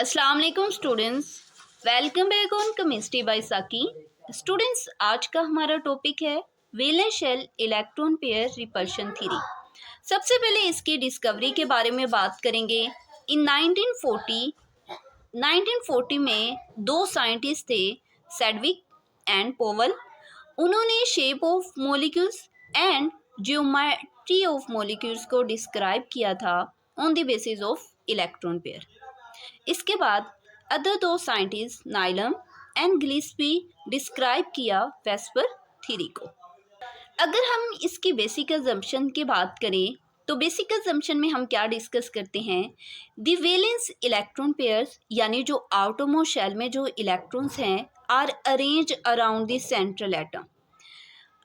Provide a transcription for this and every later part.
अस्सलाम वालेकुम students, welcome back on chemistry by Saqi. Students, आज का हमारा टॉपिक है valence shell electron pair repulsion theory. सबसे पहले इसकी डिस्कवरी के बारे में बात करेंगे। इन 1940 में दो साइंटिस्ट थे, सेडविक एंड पोवल। उन्होंने shape of molecules and geometry of molecules को डिस्क्राइब किया था on the basis of electron pair. इसके बाद अदर दो साइंटिस्ट नाइलम एंड गिल्सपी डिस्क्राइब किया वेस्पर थ्योरी को। अगर हम इसकी बेसिक अजम्पशन की बात करें तो बेसिक अजम्पशन में हम क्या डिस्कस करते हैं, द वैलेंस इलेक्ट्रॉन पेयर्स यानी जो आउटरमोस्ट शेल में जो इलेक्ट्रॉन्स हैं are arrange around the central atom,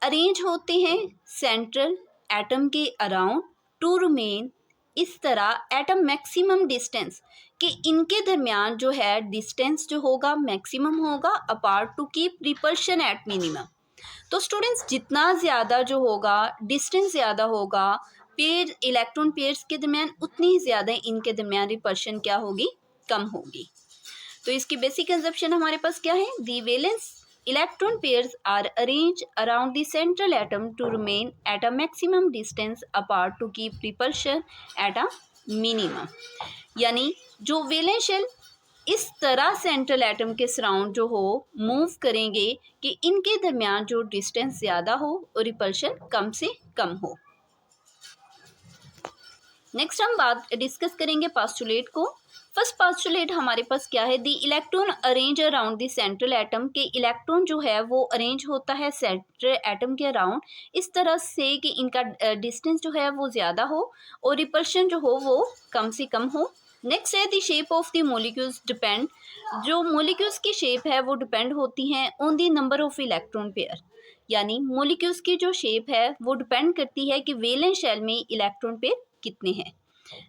arrange होते हैं सेंट्रल एटम के अराउंड टू रिमेन इस तरह एटम मैक्सिमम डिस्टेंस कि इनके दरमियान जो है डिस्टेंस जो होगा मैक्सिमम होगा apart to keep repulsion at minimum. तो स्टूडेंट्स, जितना ज़्यादा जो होगा डिस्टेंस ज़्यादा होगा पेयर इलेक्ट्रॉन पेयर्स के दरमियान, उतनी ही ज़्यादा इनके दरमियान रिपल्शन क्या होगी, कम होगी। तो इसकी बेसिक कंसेप्शन हमारे पास क्या है, दी valence electron pairs are arranged around the central atom to remain at a maximum distance apart to keep repulsion at a minimum। यानी जो वैलेंस शेल इस तरह सेंट्रल एटम के सराउंड जो हो मूव करेंगे कि इनके दरमियान जो डिस्टेंस ज़्यादा हो और रिपल्शन कम से कम हो। नेक्स्ट हम बात डिस्कस करेंगे पास्टुलेट को। फर्स्ट पास्टुलेट हमारे पास क्या है, the electron arrange around the central atom के इलेक्ट्रॉन जो है वो अरेंज होता है सेंट्रल एटम के अराउंड इस तरह से कि इनका डिस्टेंस जो है वो ज़्यादा हो और रिपल्शन जो हो वो कम से कम हो। नेक्स्ट है the shape of the molecules depend, जो मॉलिक्यूल्स की शेप है वो डिपेंड होती हैं on the number of electron pair, यानी मॉलिक्यूल्स की जो शेप है वो डिपेंड करती है कि वैलेंस शेल में इलेक्ट्रॉन पेयर कितने हैं।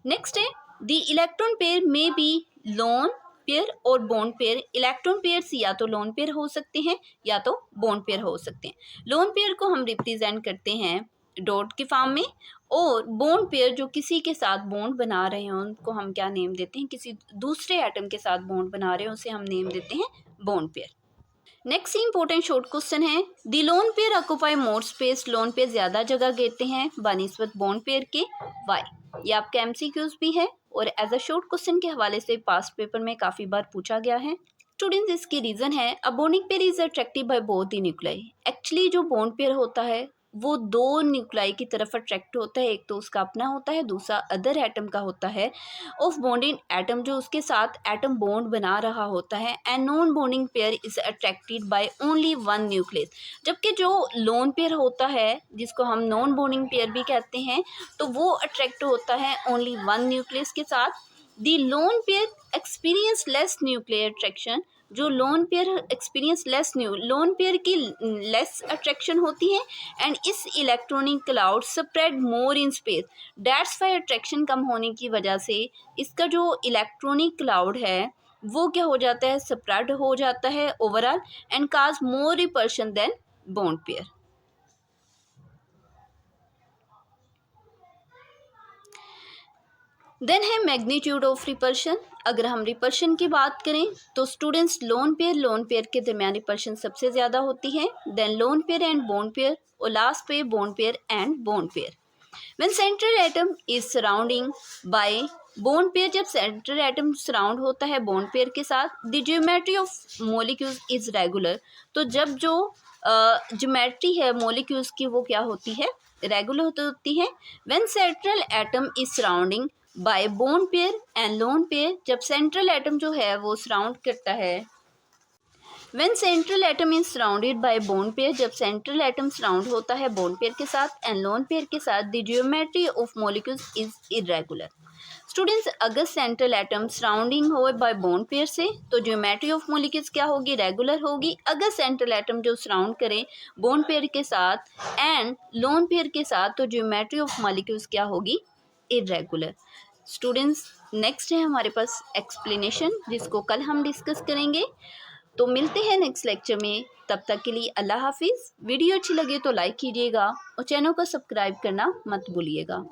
नेक्स्ट है द इलेक्ट्रॉन पेयर में बी लोन पेयर और बॉन्ड पेयर। इलेक्ट्रॉन पेयर्स या तो लोन पेयर हो सकते हैं या तो बॉन्ड पेयर हो सकते हैं। लोन पेयर को हम रिप्रेजेंट करते हैं डॉट के फॉर्म में, और बॉन्ड पेयर जो किसी के साथ बॉन्ड बना रहे हैं उनको हम क्या नेम देते हैं, किसी दूसरे एटम के साथ बॉन्ड बना रहे हैं उसे हम नेम देते हैं bond pair. Next important short question है, the lone pair occupy more space, lone pair ज़्यादा जगह घेरते हैं बनिस्बत बॉन्ड पेयर के, वाई। ये आपका एमसीक्यूज भी है और एज अ शॉर्ट क्वेश्चन के हवाले से पास्ट पेपर में काफ़ी बार पूछा गया है। स्टूडेंट्स, इसकी रीज़न है a bonding pair is attractive by both the nuclei. Actually जो बॉन्ड पेयर होता है वो दो न्यूक्लाई की तरफ अट्रैक्ट होता है, एक तो उसका अपना होता है, दूसरा अदर एटम का होता है ऑफ बॉन्डिंग एटम जो उसके साथ एटम बॉन्ड बना रहा होता है। And non bonding pair is attracted by only one nucleus, जबकि जो लोन पेयर होता है जिसको हम नॉन बॉन्डिंग पेयर भी कहते हैं तो वो अट्रैक्ट होता है ओनली वन न्यूक्लियस के साथ। The lone pair experience less nuclear attraction, जो lone pair experience lone pair की लेस अट्रैक्शन होती है एंड इस electronic cloud spread more in space, that's why attraction कम होने की वजह से इसका जो इलेक्ट्रॉनिक क्लाउड है वो क्या हो जाता है, स्प्रेड हो जाता है overall and cause more repulsion than bond pair. Then है मैग्नीट्यूड ऑफ रिपल्शन। अगर हम रिपल्शन की बात करें तो स्टूडेंट्स लोन पेयर के दरमियान रिपल्शन सबसे ज़्यादा होती है, then lone pair and bond pair, और लास्ट पे bond pair and bond pair. When central atom is surrounding by bond pair, जब सेंट्रल एटम सराउंड होता है बॉन्ड पेयर के साथ, the geometry of molecules is regular, तो जब जो ज्योमेट्री है मॉलिक्यूल्स की वो क्या होती है, रेगुलर होती है। When central atom is surrounding by bond pair and lone pair, जब सेंट्रल एटम जो है वो सराउंड करता है। When central atom is surrounded by bond pair, जब सेंट्रल एटम सराउंड होता है बॉन्ड पेयर के साथ एंड लोन पेयर के साथ, the geometry of molecules is irregular. Students, अगर सेंट्रल एटम सराउंडिंग हो बाय बॉन्ड पेयर से तो ज्योमेट्री ऑफ मॉलिक्यूल्स क्या होगी, रेगुलर होगी। अगर सेंट्रल एटम जो सराउंड करे बॉन्ड पेयर के साथ एंड लोन पेयर के साथ तो ज्योमेट्री ऑफ मॉलिक्यूल्स क्या होगी, इरेगुलर। स्टूडेंट्स, नेक्स्ट है हमारे पास एक्सप्लेनेशन जिसको कल हम डिस्कस करेंगे। तो मिलते हैं नेक्स्ट लेक्चर में, तब तक के लिए अल्लाह हाफिज़। वीडियो अच्छी लगे तो लाइक कीजिएगा और चैनल को सब्सक्राइब करना मत भूलिएगा।